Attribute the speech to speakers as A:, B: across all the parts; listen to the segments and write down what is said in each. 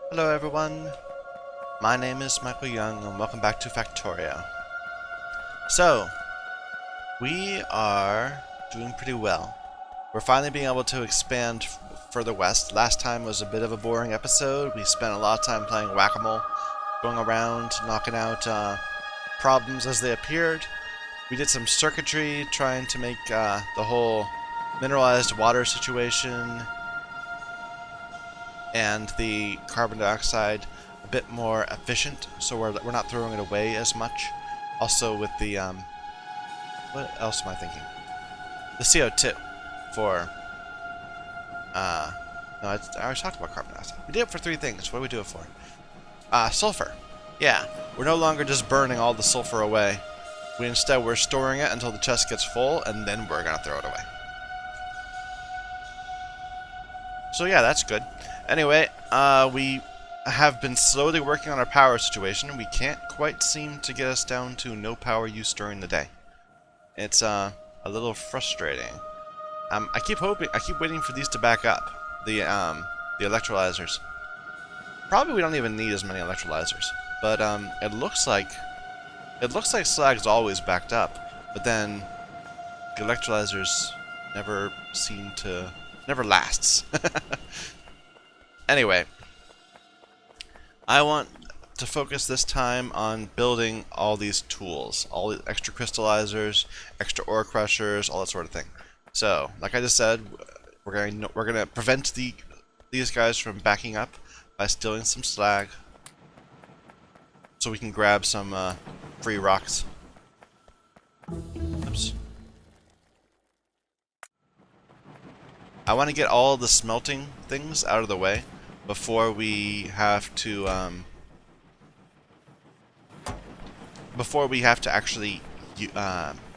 A: Hello everyone, my name is Michael Young and welcome back to Factorio. So, we are doing pretty well. We're finally being able to expand further west. Last time was a bit of a boring episode. We spent a lot of time playing whack-a-mole, going around, knocking out problems as they appeared. We did some circuitry, trying to make the whole mineralized water situation and the carbon dioxide a bit more efficient, so we're not throwing it away as much. Also with the what else am I thinking? The CO2 for no, I already talked about carbon dioxide. We did it for three things. What do we do it for? Sulfur. Yeah, we're no longer just burning all the sulfur away. We're storing it until the chest gets full, and then we're gonna throw it away. So yeah, that's good. Anyway, we have been slowly working on our power situation. We can't quite seem to get us down to no power use during the day. It's a little frustrating. I keep waiting for these to back up. The electrolyzers. Probably we don't even need as many electrolyzers, but it looks like slag's always backed up, but then the electrolyzers never lasts. Anyway, I want to focus this time on building all these tools, all the extra crystallizers, extra ore crushers, all that sort of thing. So, like I just said, we're gonna prevent these guys from backing up by stealing some slag, so we can grab some free rocks. Oops. I want to get all the smelting things out of the way before we have to actually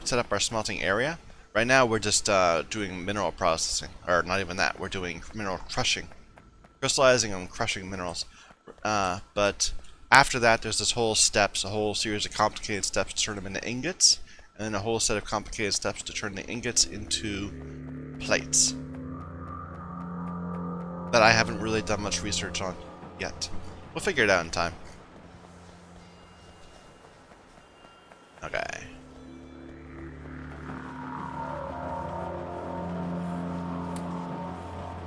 A: set up our smelting area. Right now we're just doing mineral processing, or not even that. We're doing mineral crushing, crystallizing and crushing minerals. But after that, there's this whole steps, a whole series of complicated steps to turn them into ingots, and then a whole set of complicated steps to turn the ingots into plates that I haven't really done much research on yet. We'll figure it out in time. Okay.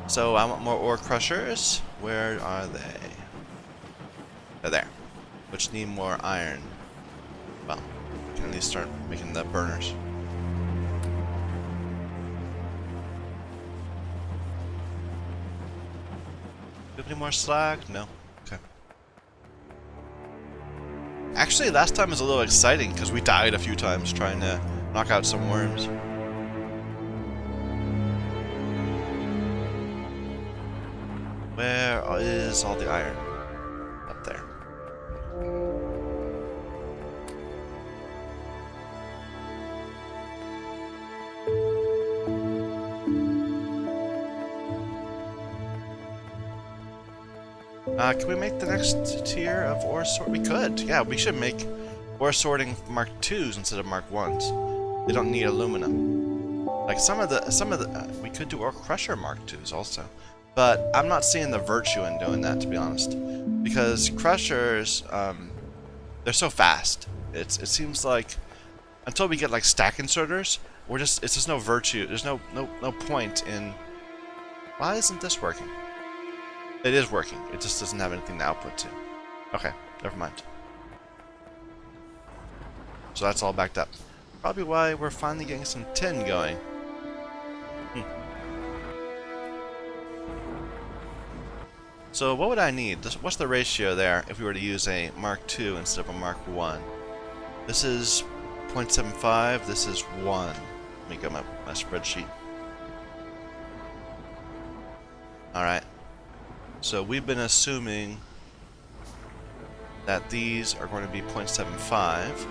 A: So I want more ore crushers. Where are they? They're there. Which need more iron. Well, we can at least start making the burners. Do we have any more slag? No. Okay. Actually, last time was a little exciting because we died a few times trying to knock out some worms. Where is all the iron? Up there. Can we make the next tier of ore sort? We could. Yeah, we should make ore sorting Mark IIs instead of Mark I's. They don't need aluminum. Like some of the we could do ore crusher Mark IIs also. But I'm not seeing the virtue in doing that, to be honest, because crushers, they're so fast. It seems like until we get like stack inserters, it's just no virtue. There's no point in. Why isn't this working? It is working. It just doesn't have anything to output to. Okay, never mind. So that's all backed up. Probably why we're finally getting some tin going. So what would I need? What's the ratio there if we were to use a Mark II instead of a Mark I? This is 0.75, this is 1. Let me get my spreadsheet. Alright. So we've been assuming that these are going to be 0.75.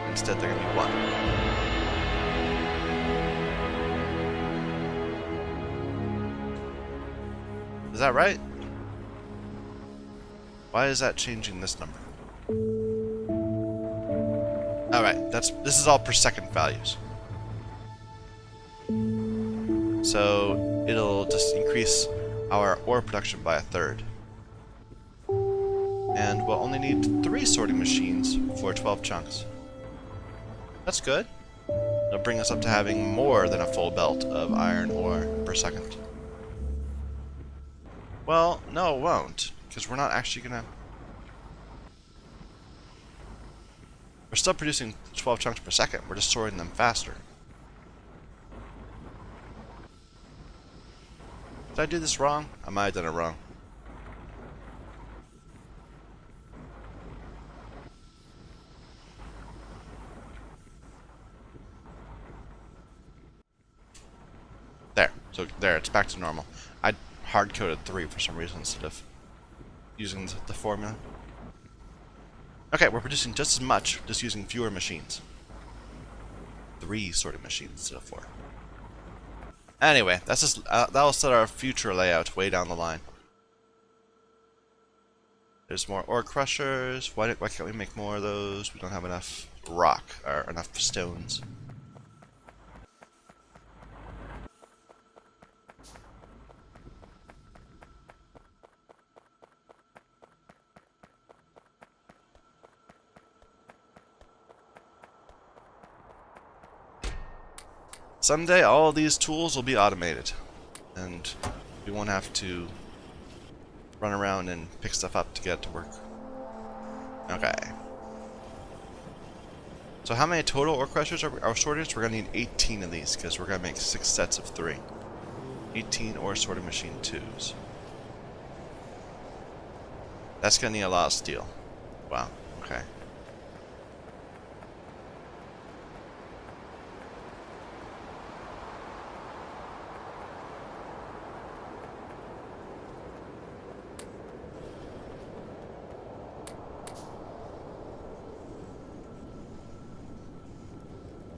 A: Instead they're going to be 1. Is that right? Why is that changing this number? Alright, this is all per second values. So it'll just increase our ore production by 1/3. And we'll only need 3 sorting machines for 12 chunks. That's good. It'll bring us up to having more than a full belt of iron ore per second. Well, no it won't, because we're not actually gonna... We're still producing 12 chunks per second, we're just sorting them faster. Did I do this wrong? I might have done it wrong. There. So there, it's back to normal. I hard-coded 3 for some reason instead of using the formula. Okay, we're producing just as much, just using fewer machines. 3 sorting machines instead of 4. Anyway, that's just that'll set our future layout way down the line. There's more ore crushers. Why can't we make more of those? We don't have enough rock or enough stones. Someday all of these tools will be automated, and we won't have to run around and pick stuff up to get it to work. Okay. So how many total ore crushers are sorters? We're going to need 18 of these, because we're going to make 6 sets of 3. 18 ore sorting machine 2s. That's going to need a lot of steel. Wow, okay.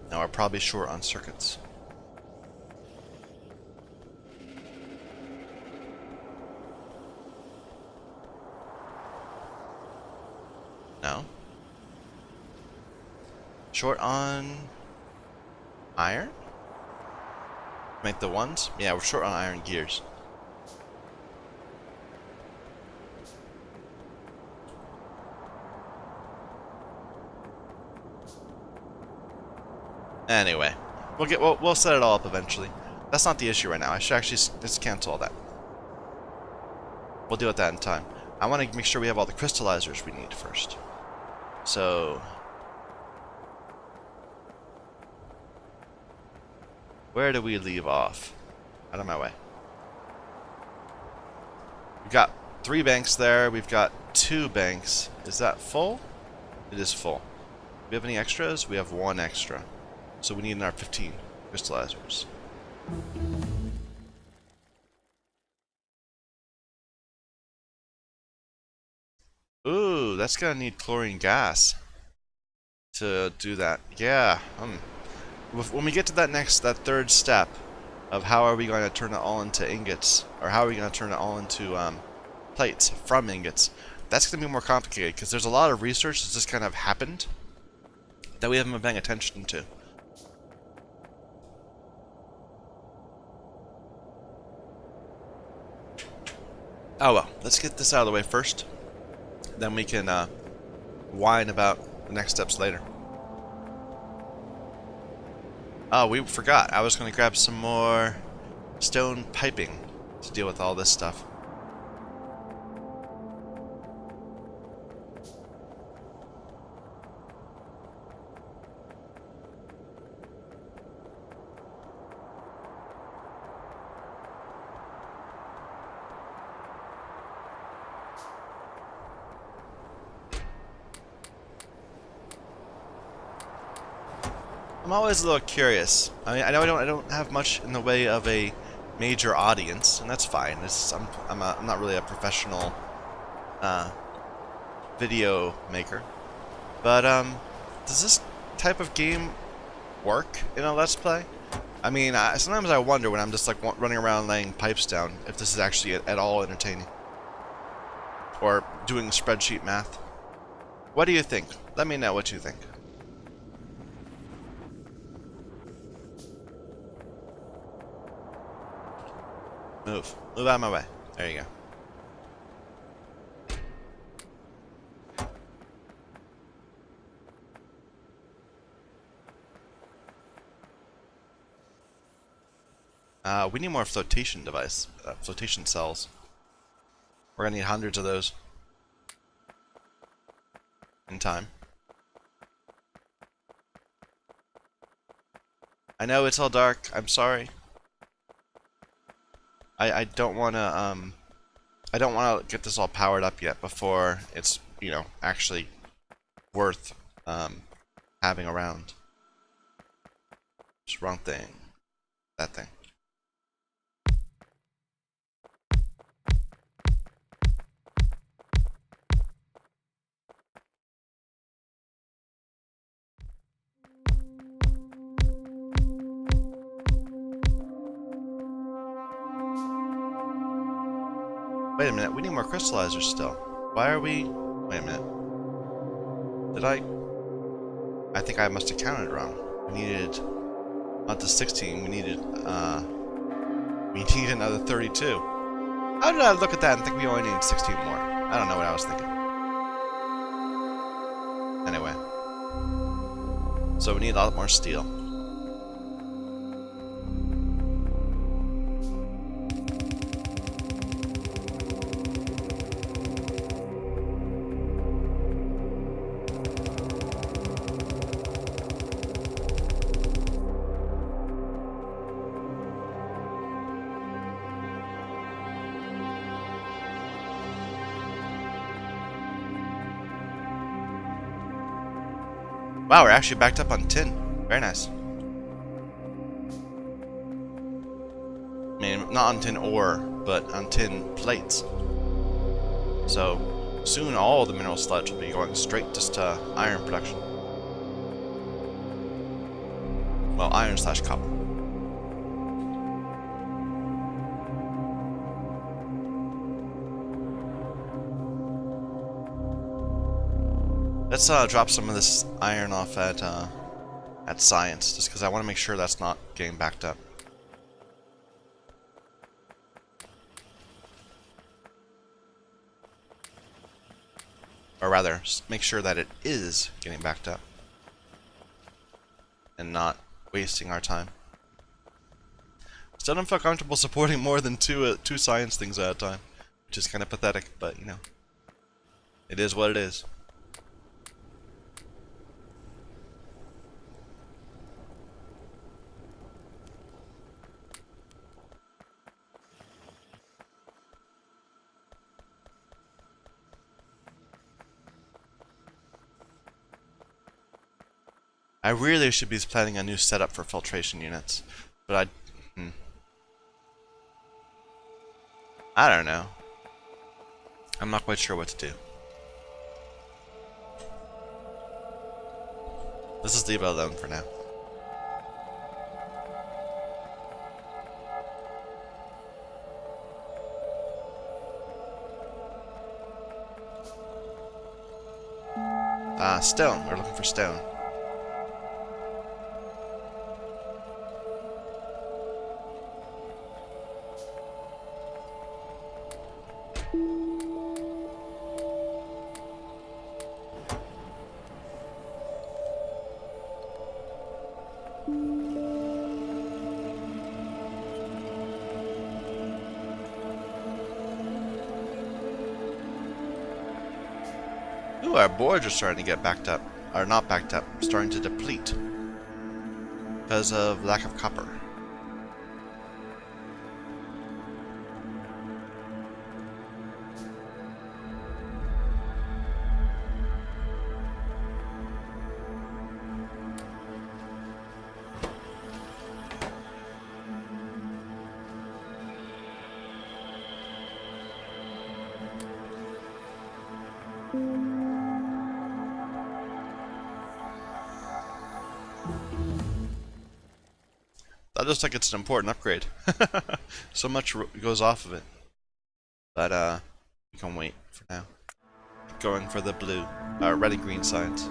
A: Now we're probably short on circuits. No. Short on iron? Make the ones? Yeah, we're short on iron gears. Anyway, we'll set it all up eventually. That's not the issue right now. I should actually just cancel all that. We'll deal with that in time. I want to make sure we have all the crystallizers we need first. So, where do we leave off? Out of my way. We've got 3 banks there. We've got 2 banks. Is that full? It is full. Do we have any extras? We have 1 extra. So we need another 15 crystallizers. Ooh, that's gonna need chlorine gas to do that. Yeah. When we get to that third step of how are we going to turn it all into ingots, or how are we going to turn it all into plates from ingots, that's going to be more complicated because there's a lot of research that's just kind of happened that we haven't been paying attention to. Oh well, let's get this out of the way first. Then we can whine about the next steps later. Oh, we forgot. I was going to grab some more stone piping to deal with all this stuff. I'm always a little curious. I mean, I know I don't have much in the way of a major audience, and that's fine. I'm not really a professional video maker. But does this type of game work in a Let's Play? I mean, sometimes I wonder when I'm just like running around laying pipes down if this is actually at all entertaining, or doing spreadsheet math. What do you think? Let me know what you think. Move out of my way. There you go. We need more flotation flotation cells. We're gonna need hundreds of those in time. I know it's all dark. I'm sorry. I don't wanna I don't wanna get this all powered up yet before it's, you know, actually worth having around. Just wrong thing. That thing. Wait a minute, we need more crystallizers still. Why are we... Wait a minute. Did I think I must have counted wrong. We needed... Not the 16, we needed another 32. How did I look at that and think we only needed 16 more? I don't know what I was thinking. Anyway. So we need a lot more steel. Wow, we're actually backed up on tin. Very nice. I mean, not on tin ore, but on tin plates. So, soon all the mineral sludge will be going straight just to iron production. Well, iron slash copper. Let's drop some of this iron off at science, just because I want to make sure that's not getting backed up. Or rather, make sure that it is getting backed up, and not wasting our time. Still don't feel comfortable supporting more than two science things at a time, which is kind of pathetic, but you know, it is what it is. I really should be planning a new setup for filtration units, but I don't know. I'm not quite sure what to do. Let's just leave it alone for now. Stone. We're looking for stone. Ooh, our boards are starting to get backed up. Or not backed up, starting to deplete. Because of lack of copper. That looks like it's an important upgrade. So much goes off of it. But we can wait for now. Going for the blue, red and green signs.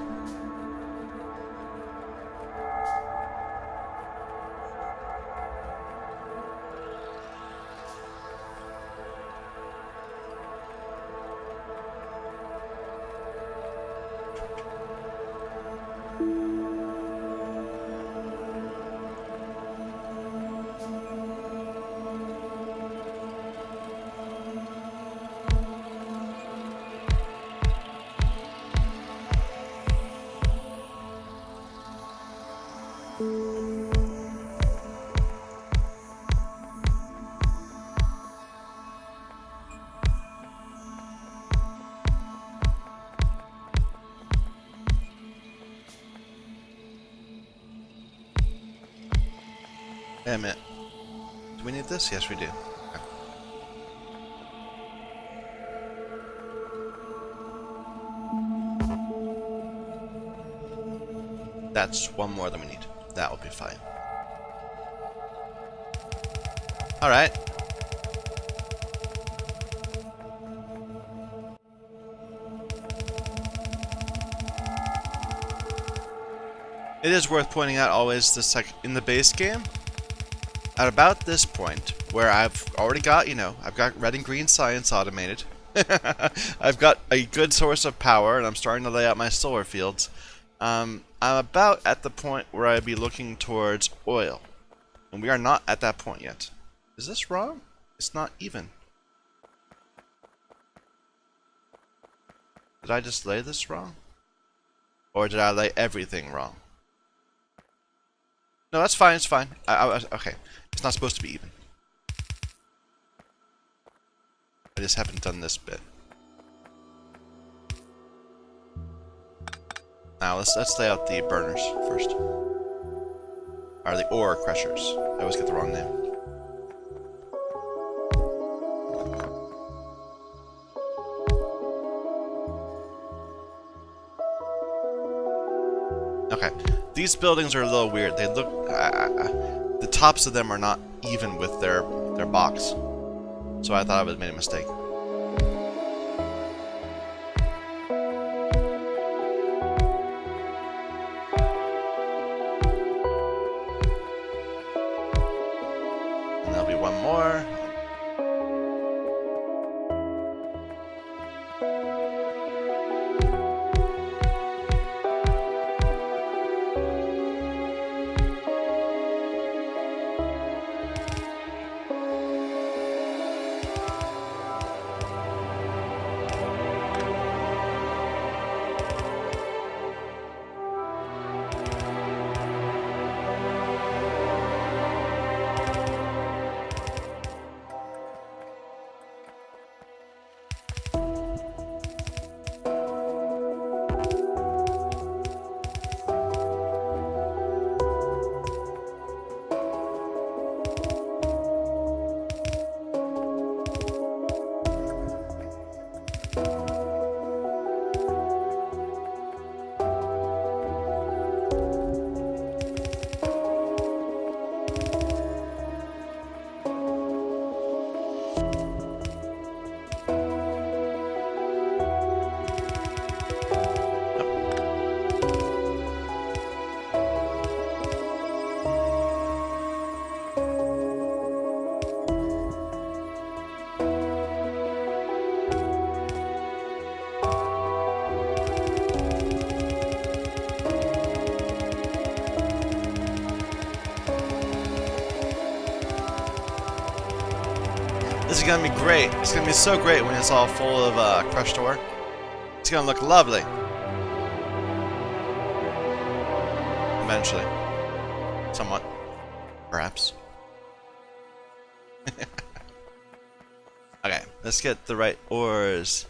A: Wait a minute. Do we need this? Yes, we do. Okay. That's one more than we need. That will be fine. Alright. It is worth pointing out always this, like, in the base game, at about this point, where I've already got, I've got red and green science automated. I've got a good source of power, and I'm starting to lay out my solar fields. I'm about at the point where I'd be looking towards oil. And we are not at that point yet. Is this wrong? It's not even. Did I just lay this wrong? Or did I lay everything wrong? No, that's fine, it's fine. Okay. It's not supposed to be even. I just haven't done this bit. Now let's lay out the burners first. Or the ore crushers. I always get the wrong name. Okay, these buildings are a little weird. They look, the tops of them are not even with their box. So I thought I would have made a mistake. And there'll be one more. This is gonna be great. It's gonna be so great when it's all full of crushed ore. It's gonna look lovely. Eventually. Somewhat. Perhaps. Okay, let's get the right ores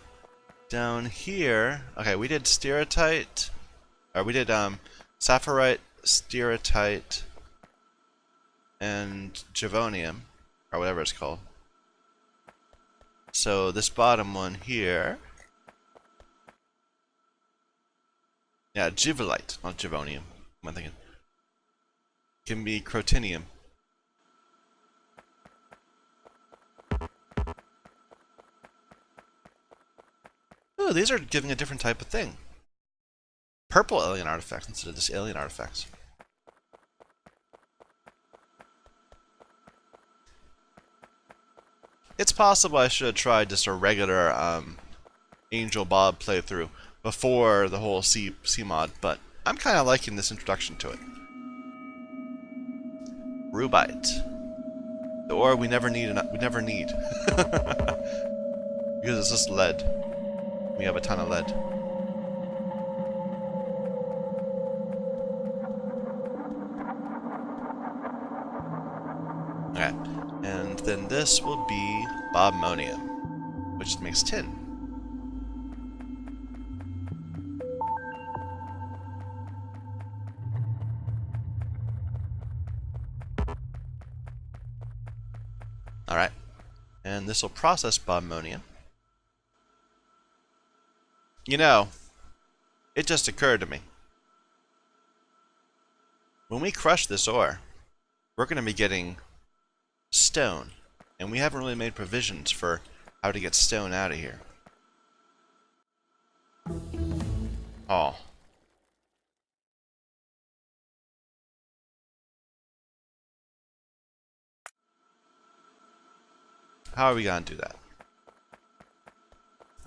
A: down here. Okay, we did stereotyte. Or we did sapphirite, stereotyte, and javonium. Or whatever it's called. So this bottom one here, yeah, givolite, not javonium. What am I thinking? Can be crotinium. Oh, these are giving a different type of thing. Purple alien artifacts instead of just alien artifacts. It's possible I should have tried just a regular Angel Bob playthrough before the whole Sea mod, but I'm kind of liking this introduction to it. Rubite, the ore we never need. Because it's just lead. We have a ton of lead. Okay. And then this will be bobmonium, which makes tin. And this will process ammonium. You know, it just occurred to me. When we crush this ore, we're going to be getting stone. And we haven't really made provisions for how to get stone out of here. Oh. How are we going to do that?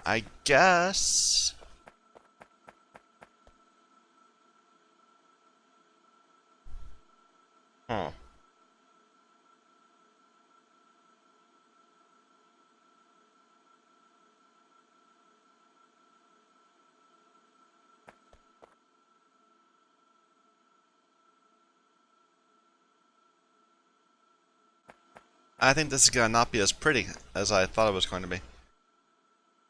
A: I guess... Huh. I think this is going to not be as pretty as I thought it was going to be.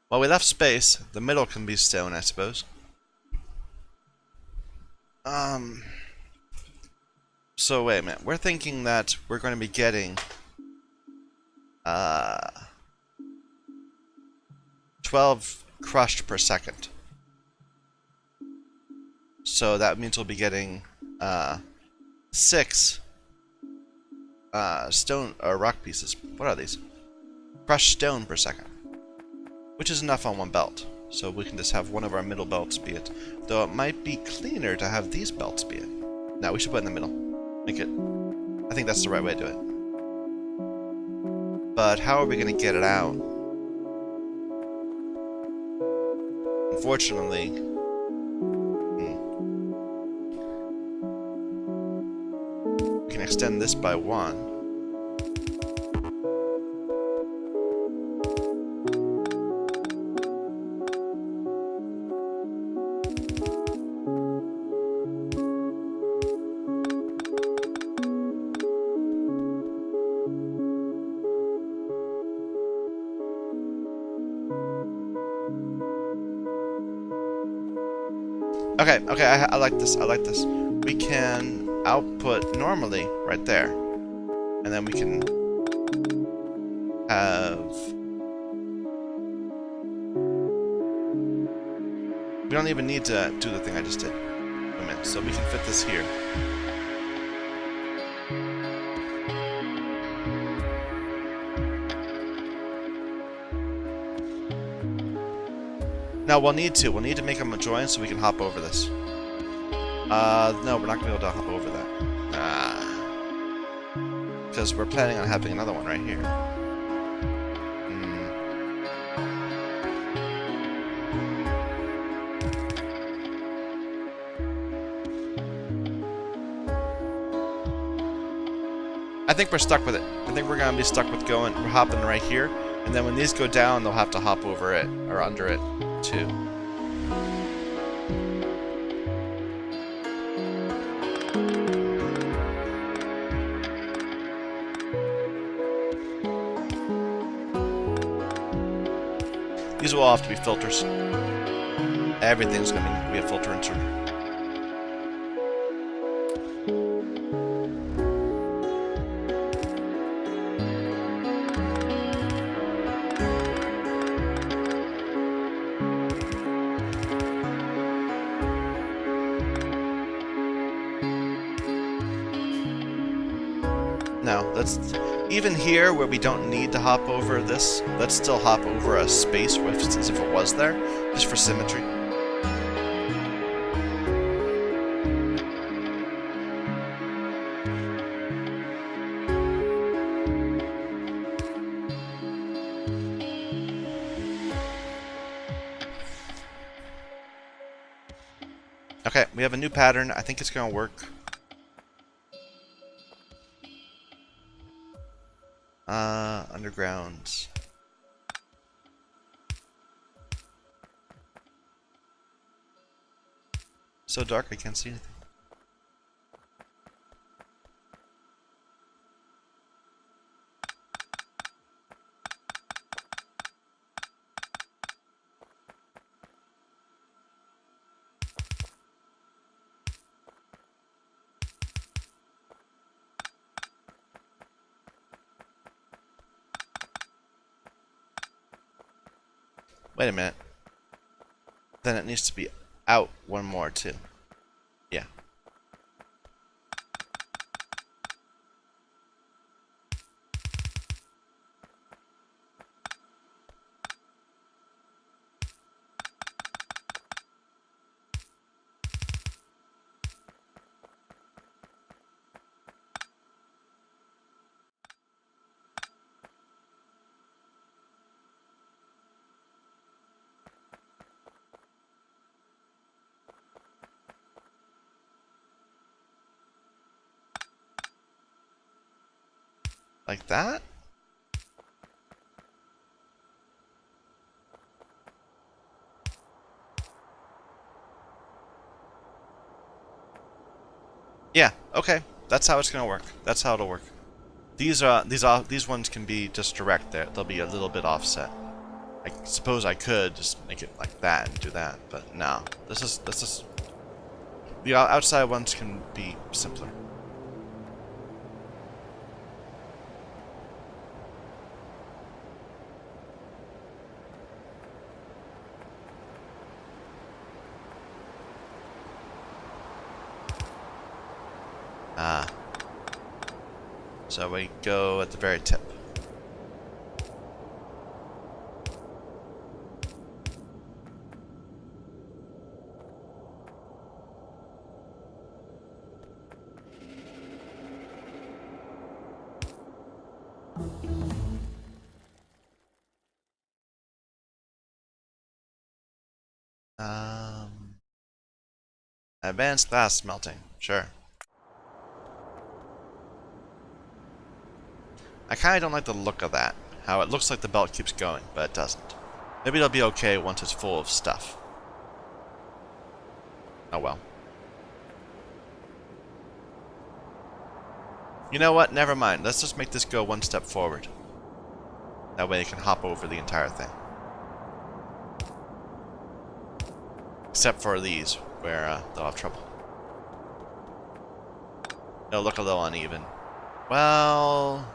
A: Well, we left space. The middle can be stone, I suppose. So wait a minute. We're thinking that we're going to be getting 12 crushed per second. So that means we'll be getting 6 stone or rock pieces. What are these? Crushed stone per second, which is enough on one belt. So we can just have one of our middle belts be it. Though it might be cleaner to have these belts be it. No, we should put it in the middle. Make it. I think that's the right way to do it. But how are we going to get it out? Unfortunately, we can extend this by 1. Okay, I like this. I like this. We can output normally right there, and then we can have. We don't even need to do the thing I just did. Wait a minute. So we can fit this here. No, we'll need to. We'll need to make them a join so we can hop over this. No, we're not going to be able to hop over that. Because we're planning on having another one right here. I think we're stuck with it. I think we're going to be stuck with hopping right here. And then when these go down, they'll have to hop over it, or under it, too. These will all have to be filters. Everything's going to be a filter insert. No, let's even here where we don't need to hop over this, let's still hop over a space as if it was there, just for symmetry. Okay, we have a new pattern. I think it's going to work. Underground. So dark I can't see anything. Wait a minute. Then it needs to be out one more too. Yeah. Like that? Yeah, okay. That's how it's gonna work. That's how it'll work. These ones can be just direct there. They'll be a little bit offset. I suppose I could just make it like that and do that, but no. This is the outside ones can be simpler. So we go at the very tip. Advanced glass smelting, sure. I kind of don't like the look of that. How it looks like the belt keeps going, but it doesn't. Maybe it'll be okay once it's full of stuff. Oh well. You know what? Never mind. Let's just make this go one step forward. That way it can hop over the entire thing. Except for these, where they'll have trouble. It'll look a little uneven. Well...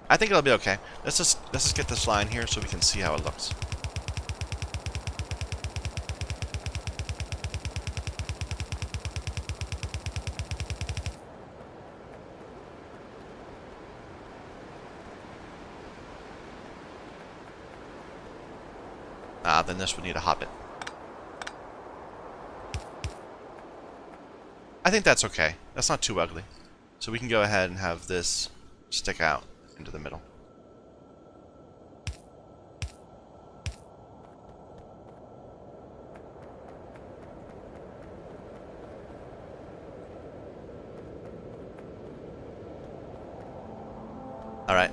A: I think it'll be okay. Let's just get this line here so we can see how it looks. Then this would need a hop it. I think that's okay. That's not too ugly. So we can go ahead and have this stick out into the middle. All right.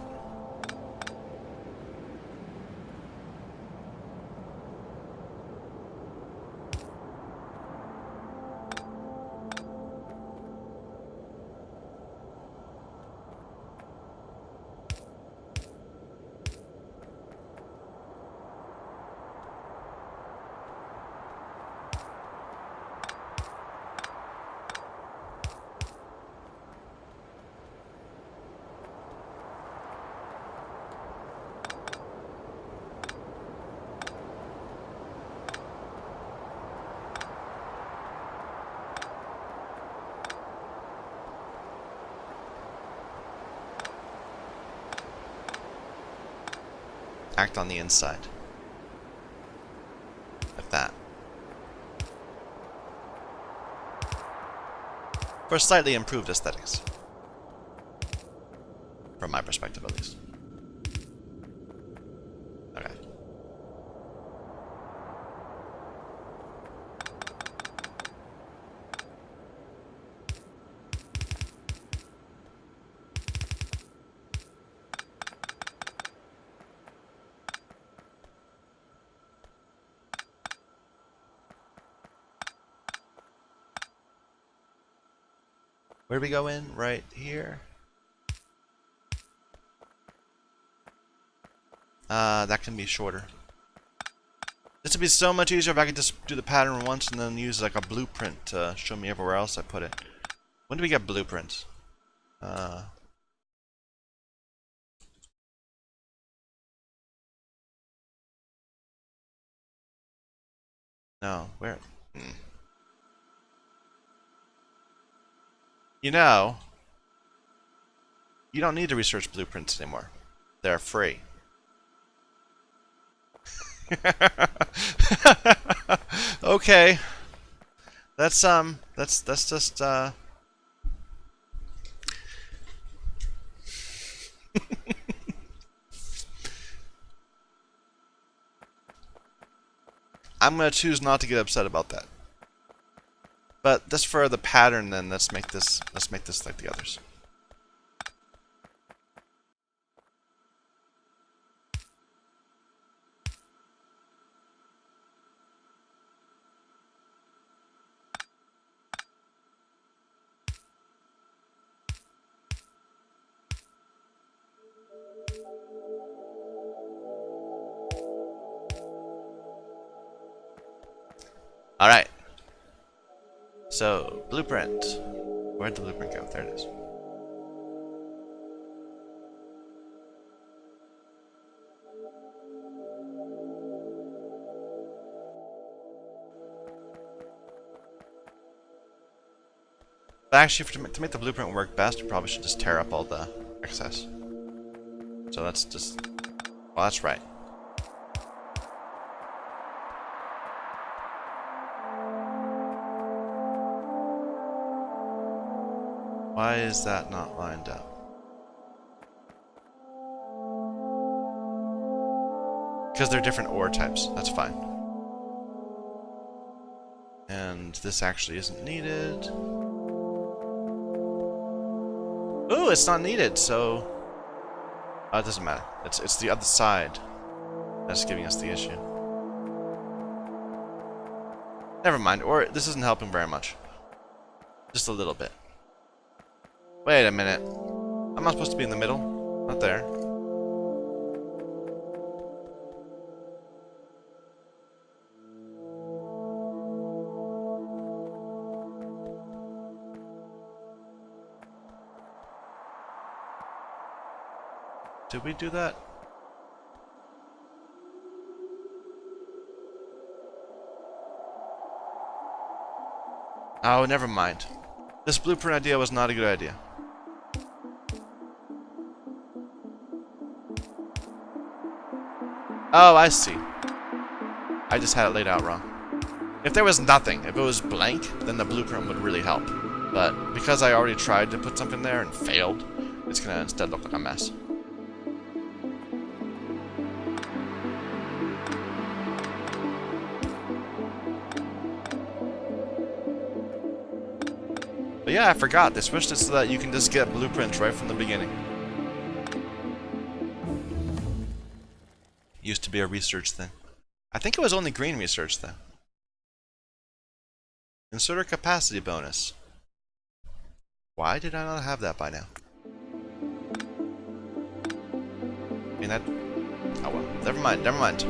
A: Act on the inside. Like that. For slightly improved aesthetics. From my perspective, at least. Okay. Where do we go in? Right here. That can be shorter. This would be so much easier if I could just do the pattern once and then use like a blueprint to show me everywhere else I put it. When do we get blueprints? No, where? You know, you don't need to research blueprints anymore. They're free. Okay. That's just I'm gonna choose not to get upset about that. But just for the pattern, then let's make this like the others. All right. So blueprint. Where'd the blueprint go? There it is. But actually, to make the blueprint work best, we probably should just tear up all the excess. So let's just... Well, that's right. Why is that not lined up? Because they're different ore types. That's fine. And this actually isn't needed. Ooh, it's not needed, so... it doesn't matter. It's the other side that's giving us the issue. Never mind, or this isn't helping very much. Just a little bit. Wait a minute. I'm not supposed to be in the middle? Not there. Did we do that? Oh, never mind. This blueprint idea was not a good idea. Oh, I see. I just had it laid out wrong. If there was nothing, if it was blank, then the blueprint would really help. But because I already tried to put something there and failed, it's gonna instead look like a mess. But yeah, I forgot. They switched it so that you can just get blueprints right from the beginning. Used to be a research thing. I think it was only green research though. Inserter capacity bonus. Why did I not have that by now? I mean that... Oh well, never mind, never mind.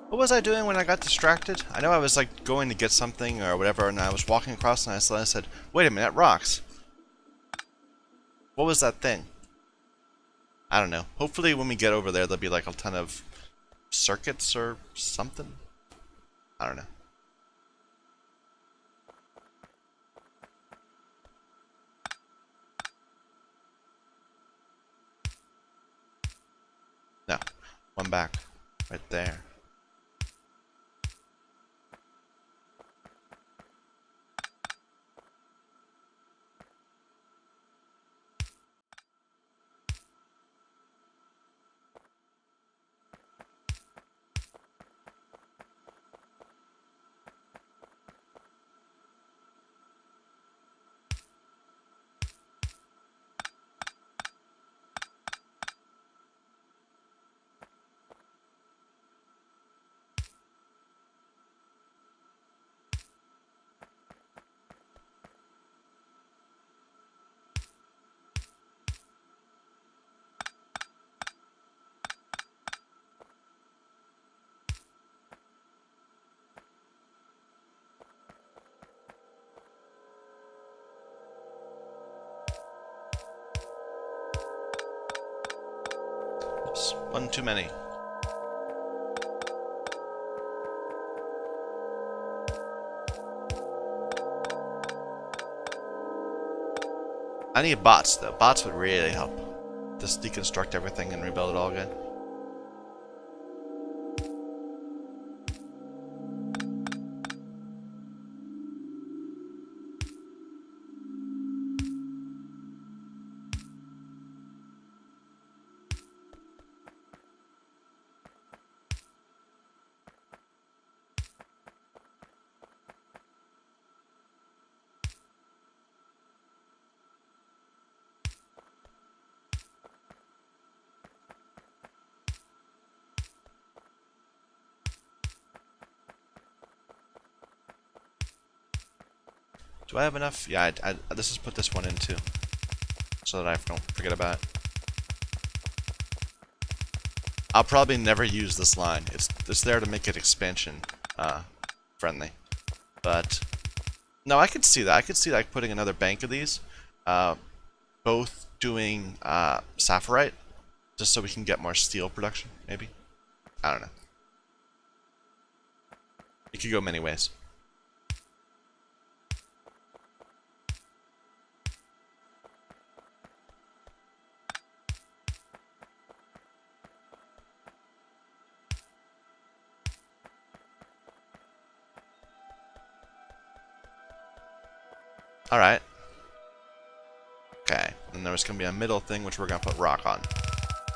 A: What was I doing when I got distracted? I know I was like going to get something or whatever, and I was walking across and I said, wait a minute, rocks. What was that thing? I don't know. Hopefully when we get over there, there'll be like a ton of circuits or something. I don't know. No. One back. Right there. Oops. One too many. I need bots though. Bots would really help. Just deconstruct everything and rebuild it all again. Do I have enough? Yeah, this is put this one in too, so that I don't forget about it. I'll probably never use this line. It's there to make it expansion friendly. But no, I could see that. I could see like putting another bank of these, both doing sapphirite, just so we can get more steel production. Maybe. I don't know. It could go many ways. Alright. Okay, and there's going to be a middle thing which we're going to put rock on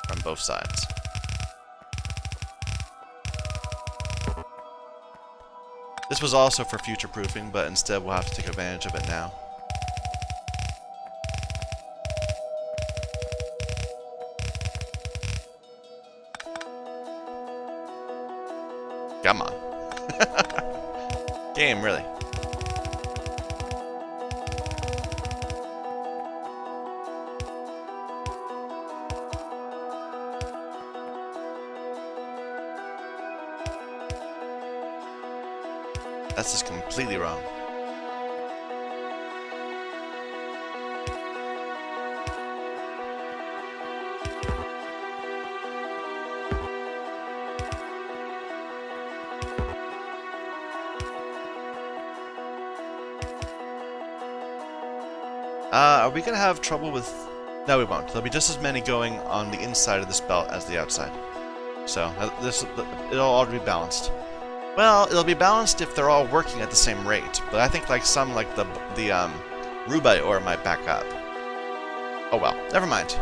A: from both sides. This was also for future proofing, but instead we'll have to take advantage of it now. Come on. Game, really. That's just completely wrong. Are we gonna have trouble with... No, we won't. There'll be just as many going on the inside of this belt as the outside. So, it'll all be balanced. Well, it'll be balanced if they're all working at the same rate, but I think like some, like the rubite ore might back up. Oh well, never mind.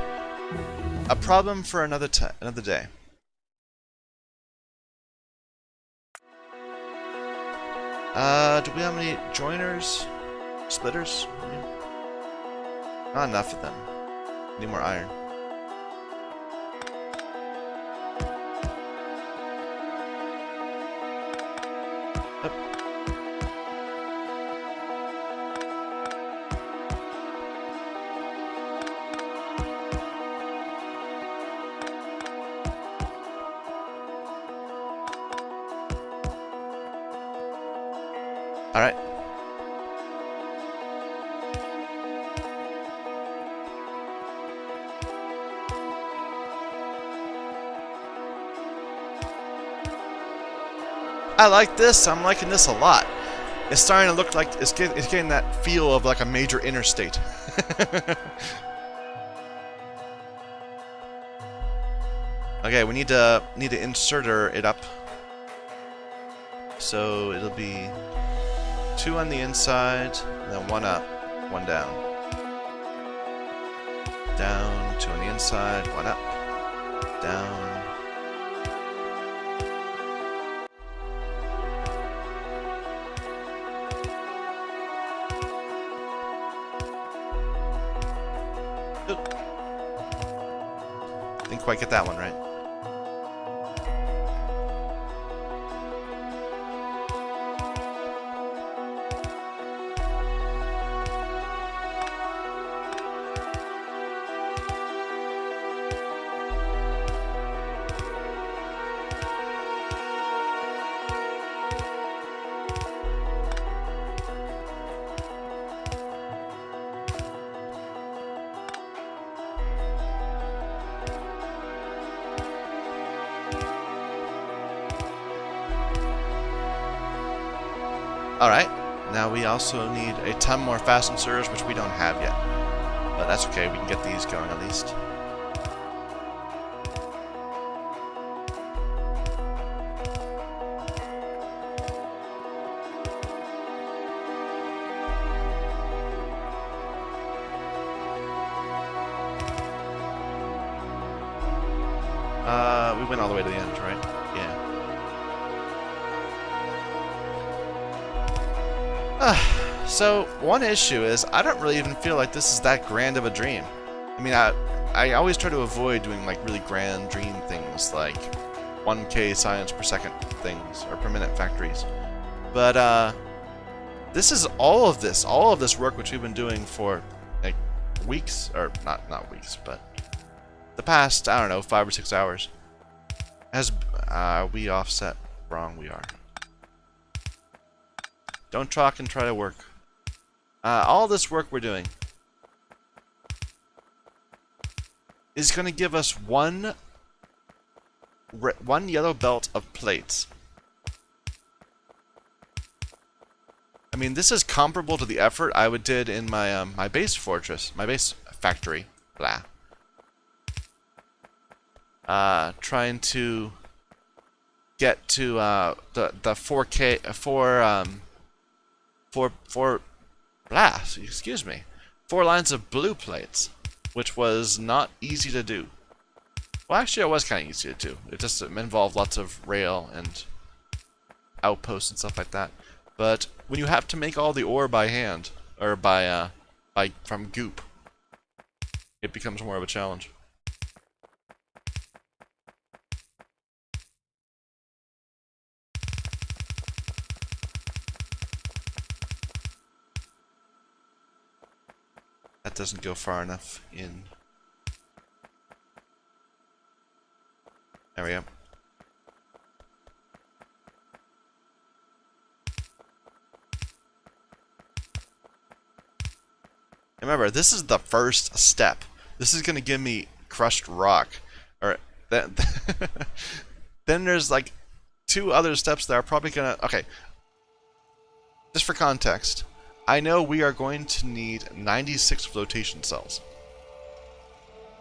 A: A problem for another day. Do we have any joiners? Splitters? Not enough of them. Need more iron. Alright. I like this. I'm liking this a lot. It's starting to look like it's getting that feel of like a major interstate. Okay, we need to insert it up. So it'll be 2 on the inside, and then 1 up, 1 down. Down, 2 on the inside, 1 up, down. Oop. Didn't quite get that one right. Alright, now we also need a ton more fast inserters, which we don't have yet. But that's okay, we can get these going at least. We went all the way to the end, right? Yeah. So, one issue is, I don't really even feel like this is that grand of a dream. I mean, I always try to avoid doing, like, really grand dream things, like 1K science per second things, or per minute factories. But, this is all of this work which we've been doing for, like, weeks, or not weeks, but the past, I don't know, 5 or 6 hours. Has, we offset? Wrong, we are. Don't talk and try to work. All this work we're doing is going to give us one yellow belt of plates. I mean, this is comparable to the effort I did in my my base fortress, my base factory, blah. Trying to get to the 4K 4 lines of blue plates, which was not easy to do. Well, actually, it was kind of easy to do. It just involved lots of rail and outposts and stuff like that. But when you have to make all the ore by hand or from goop, it becomes more of a challenge. That doesn't go far enough in. There we go. Remember, this is the first step. This is going to give me crushed rock. Or then there's like 2 other steps that are probably going to... Okay. Just for context, I know we are going to need 96 flotation cells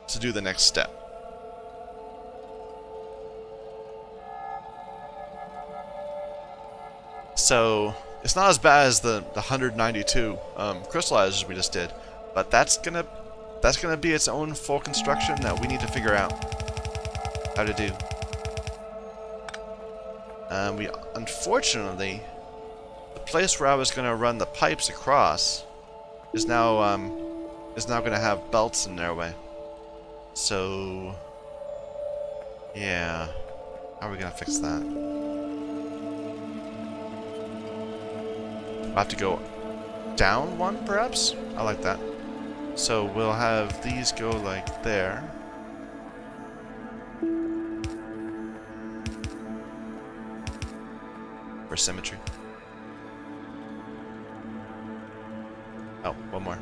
A: to do the next step. So it's not as bad as the 192 crystallizers we just did, but that's gonna be its own full construction that we need to figure out how to do. We unfortunately, the place where I was gonna run the pipes across is now gonna have belts in their way. So yeah, how are we gonna fix that? We'll have to go down 1, perhaps? I like that. So we'll have these go like there. For symmetry. One more.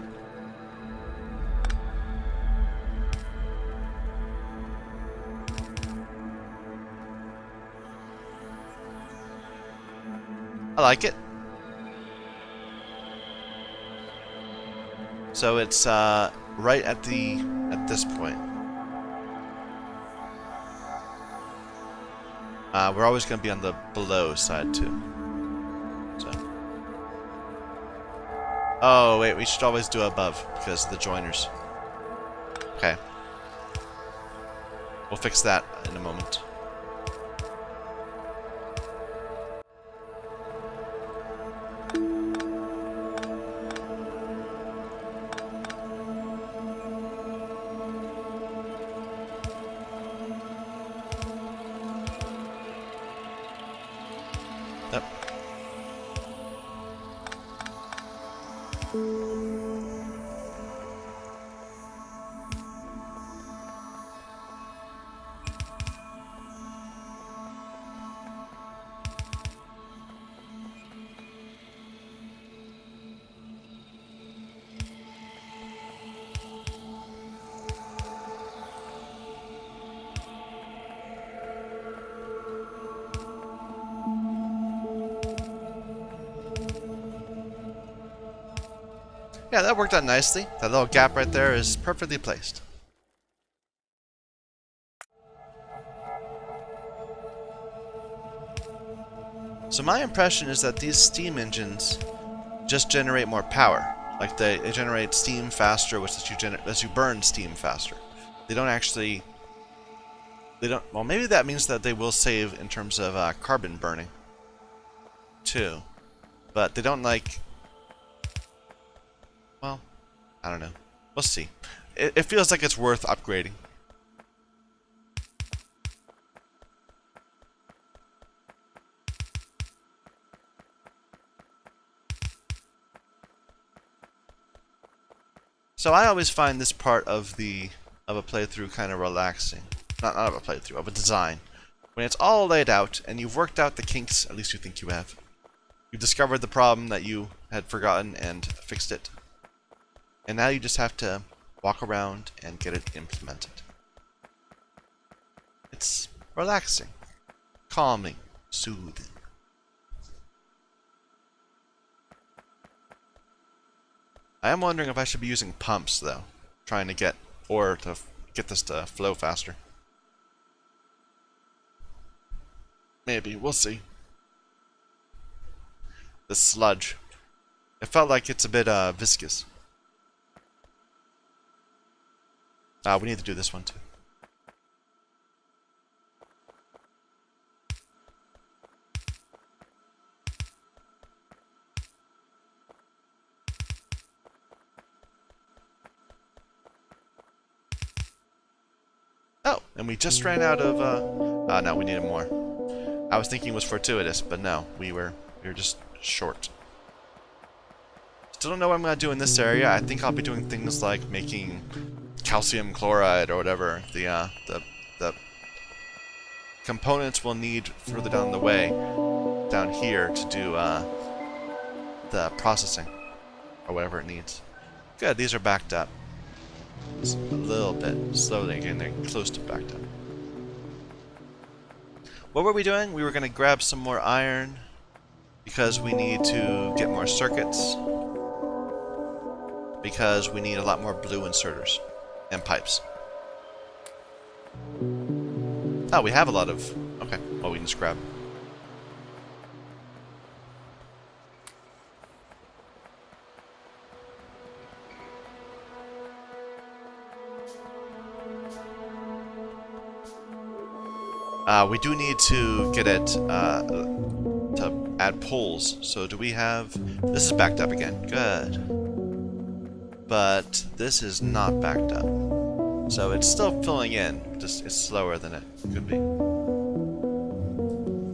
A: I like it. So it's right at this point. We're always going to be on the below side too. So. Oh wait, we should always do above because of the joiners. Okay. We'll fix that in a moment. Yep. Yeah, that worked out nicely. That little gap right there is perfectly placed. So my impression is that these steam engines just generate more power. Like they generate steam faster, which lets you burn steam faster. They don't actually... Well, maybe that means that they will save in terms of carbon burning, too. But they don't like... Well, I don't know. We'll see. It feels like it's worth upgrading. So I always find this part of a playthrough kind of relaxing. Not of a playthrough, of a design. When it's all laid out and you've worked out the kinks, at least you think you have. You've discovered the problem that you had forgotten and fixed it. And now you just have to walk around and get it implemented. It's relaxing, calming, soothing. I am wondering if I should be using pumps, though. Trying to get this to flow faster. Maybe, we'll see. The sludge. It felt like it's a bit viscous. We need to do this one too. Oh, and we just ran out of no, we needed more. I was thinking it was fortuitous, but no, we were just short. Still don't know what I'm gonna do in this area. I think I'll be doing things like making calcium chloride or whatever. The components we'll need further down the way, down here, to do the processing or whatever it needs. Good, these are backed up. It's a little bit slowly getting close to backed up. What were we doing? We were going to grab some more iron because we need to get more circuits, because we need a lot more blue inserters and pipes. Oh, we have a lot of... Okay, well, we can just grab. We do need to get it to add poles. So do we have... This is backed up again. Good. But this is not backed up. So it's still filling in. Just it's slower than it could be.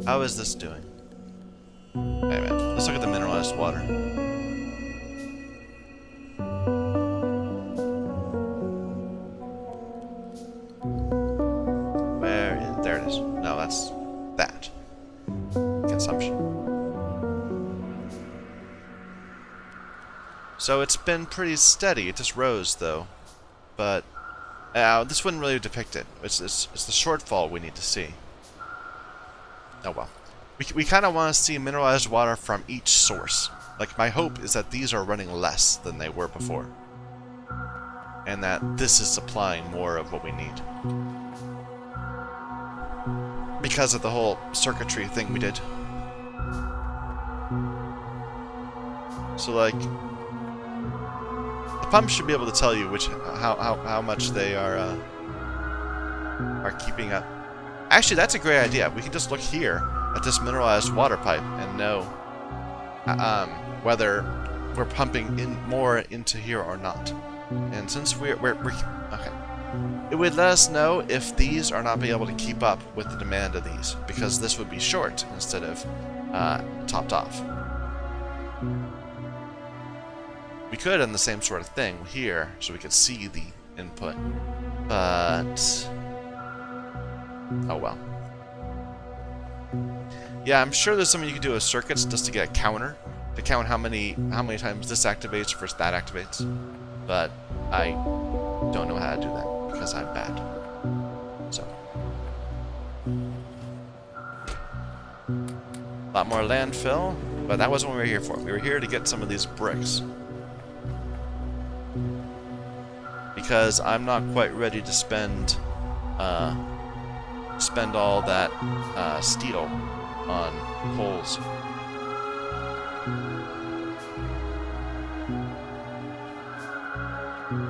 A: How is this doing? Wait a minute. Let's look at the mineralized water. There it is. No, that's that. Consumption. So it's been pretty steady. It just rose, though. But this wouldn't really depict it. It's the shortfall we need to see. Oh well. We kind of want to see mineralized water from each source. Like, my hope is that these are running less than they were before. And that this is supplying more of what we need. Because of the whole circuitry thing we did. So, like, the pump should be able to tell you how much they are keeping up. Actually, that's a great idea. We can just look here at this mineralized water pipe and know whether we're pumping in more into here or not. And since we're okay, it would let us know if these are not being able to keep up with the demand of these, because this would be short instead of topped off. We could have done the same sort of thing here, so we could see the input, but oh well. Yeah, I'm sure there's something you can do with circuits just to get a counter to count how many times this activates versus that activates, but I don't know how to do that because I'm bad. So, a lot more landfill, but that wasn't what we were here for. We were here to get some of these bricks. Because I'm not quite ready to spend all that steel on poles.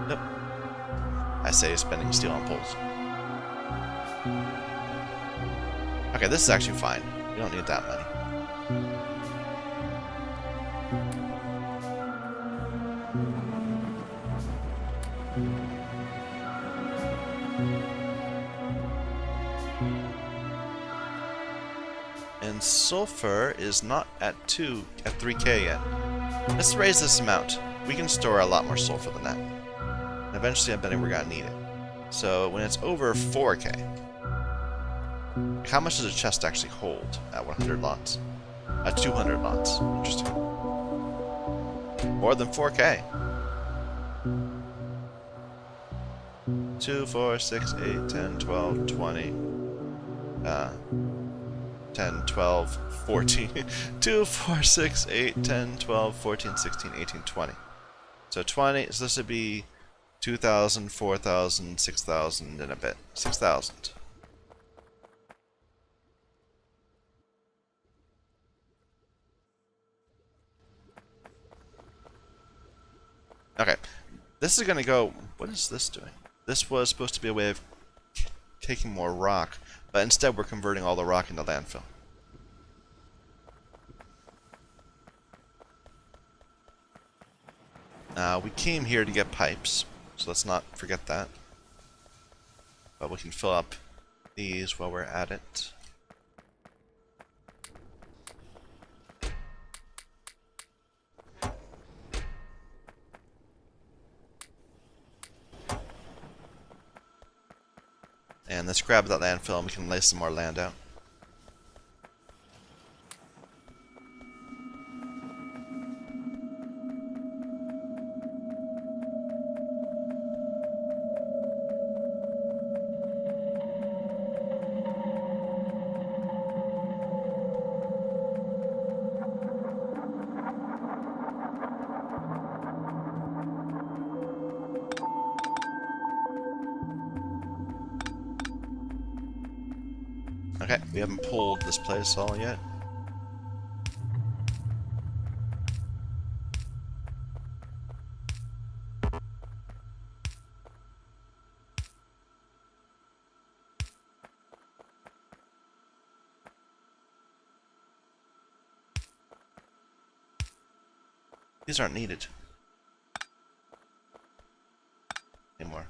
A: Nope. I say spending steel on poles. Okay, this is actually fine. We don't need that many. And sulfur is not at 3K yet. Let's raise this amount. We can store a lot more sulfur than that. And eventually, I'm betting we're gonna need it. So when it's over 4K, how much does a chest actually hold at 100 lots? At 200 lots. Interesting. More than 4K. 2, 4, 6, 8, 10, 12, 20. 10, 12, 14. 2, 4, 6, 8, 10, 12, 14, 16, 18, 20. So 20, so this would be 2,000, 4,000, 6,000 and a bit. 6,000. Okay. This is going to go... What is this doing? This was supposed to be a way of taking more rock, but instead we're converting all the rock into landfill. We came here to get pipes, so let's not forget that. But we can fill up these while we're at it. And let's grab that landfill and we can lay some more land out. Okay, we haven't pulled this place all yet. These aren't needed anymore.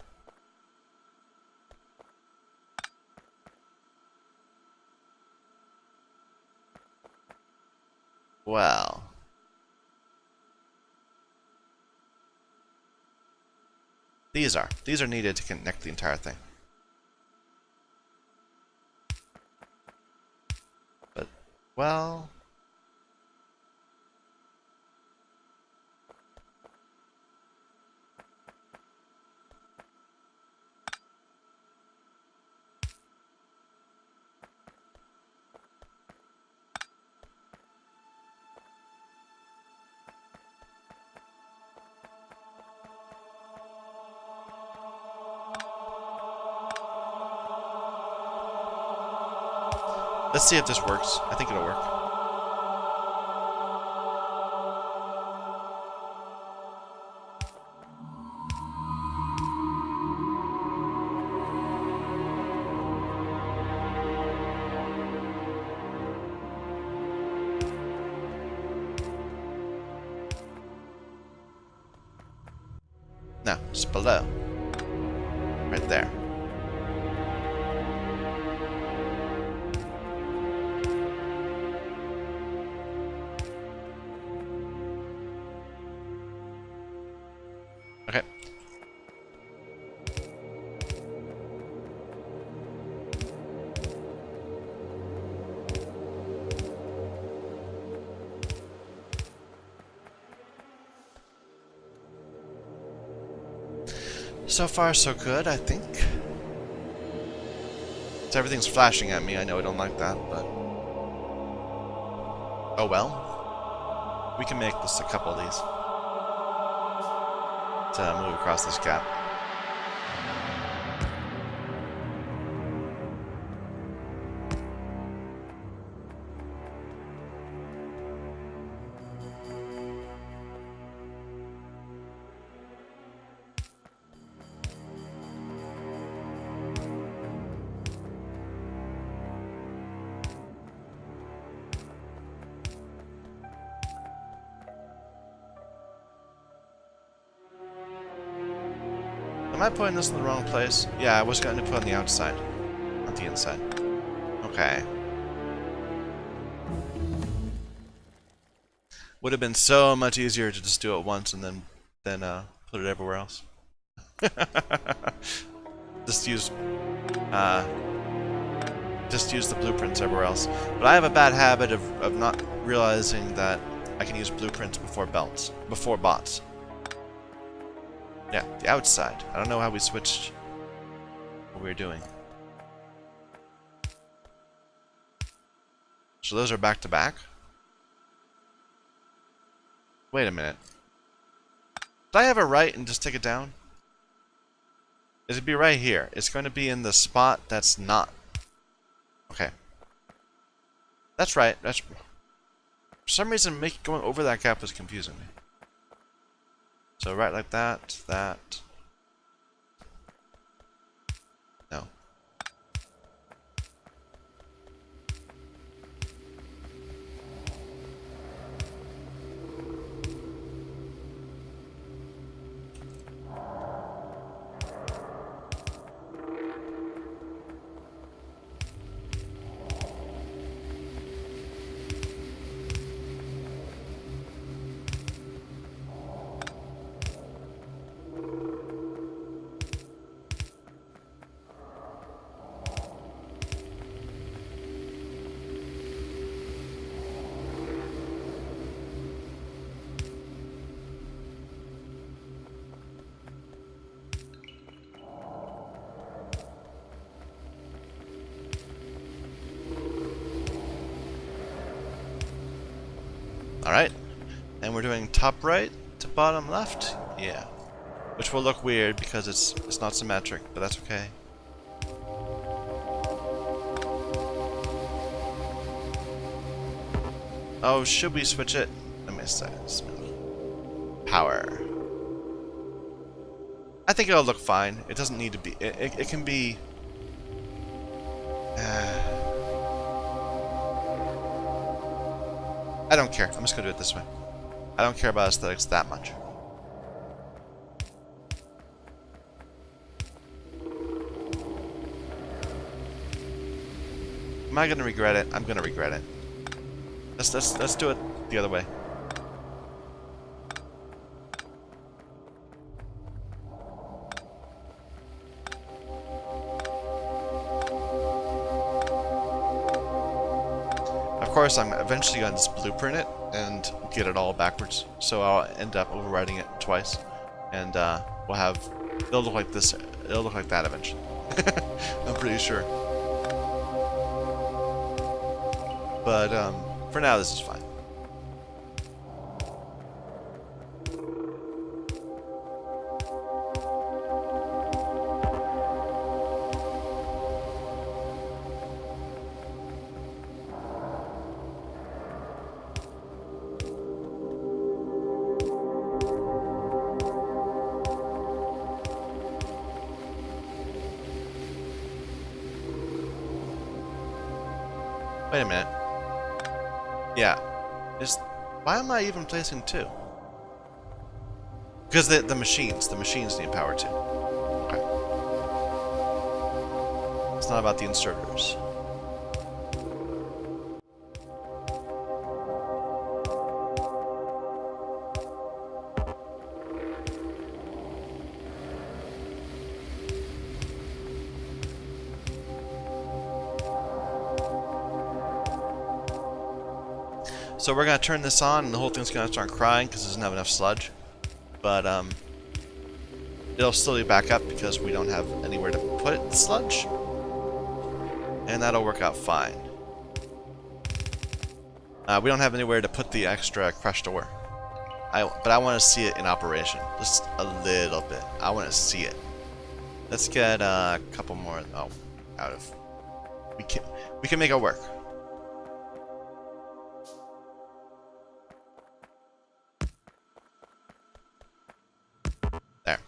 A: Well, these are needed to connect the entire thing. But, well, Let's see if this works. I think it'll work. No, just below. Right there. Okay. So far, so good, I think. So everything's flashing at me. I know I don't like that, but... oh well. We can make this a couple of these. To move across this gap. Am I putting this in the wrong place? Yeah, I was going to put it on the outside, not the inside. Okay. Would have been so much easier to just do it once and then put it everywhere else. just use the blueprints everywhere else. But I have a bad habit of not realizing that I can use blueprints before bots. Yeah, the outside. I don't know how we switched what we were doing. So those are back to back? Wait a minute. Did I have it right and just take it down? It'd be right here. It's going to be in the spot that's not. Okay. That's right. That's... for some reason, going over that gap was confusing me. So right like that, that. No. Alright, and we're doing top right to bottom left? Yeah. Which will look weird because it's not symmetric, but that's okay. Oh, should we switch it? Let me say power. I think it'll look fine. It doesn't need to be. It can be. I don't care. I'm just gonna do it this way. I don't care about aesthetics that much. Am I gonna regret it? I'm gonna regret it. Let's do it the other way. Of course, I'm eventually going to just blueprint it and get it all backwards, so I'll end up overwriting it twice, and we'll have, it'll look like this, it'll look like that eventually. I'm pretty sure. But for now, this is fine. Wait a minute. Yeah. Why am I even placing 2? Because the machines need power too. Okay. It's not about the inserters. So we're gonna turn this on, and the whole thing's gonna start crying because it doesn't have enough sludge. But it'll slowly back up because we don't have anywhere to put the sludge, and that'll work out fine. We don't have anywhere to put the extra crushed ore. But I want to see it in operation, just a little bit. I want to see it. Let's get a couple more. Oh, we can make it work. There.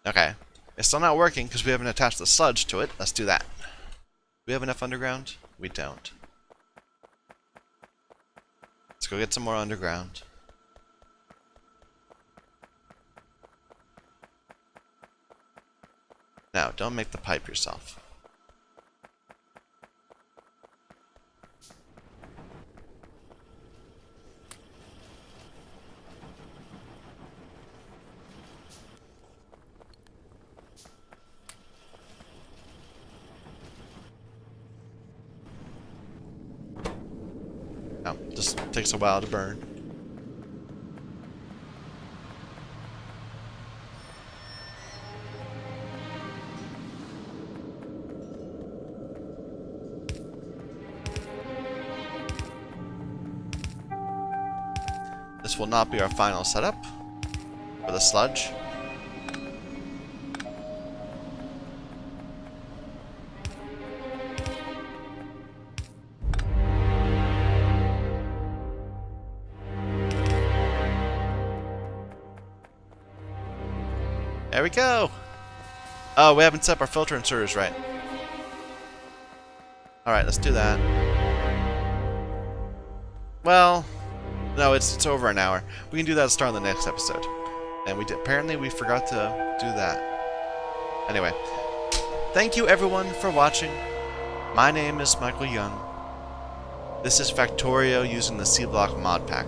A: Okay. It's still not working because we haven't attached the sludge to it. Let's do that. Do we have enough underground? We don't. Let's go get some more underground. Now, don't make the pipe yourself. No, just takes a while to burn. This will not be our final setup for the sludge. There we go! Oh, we haven't set up our filter inserters right. Alright, let's do that. Well, no, it's over an hour. We can do that to start on the next episode. And apparently we forgot to do that. Anyway, thank you everyone for watching. My name is Michael Young. This is Factorio using the Sea Block Modpack.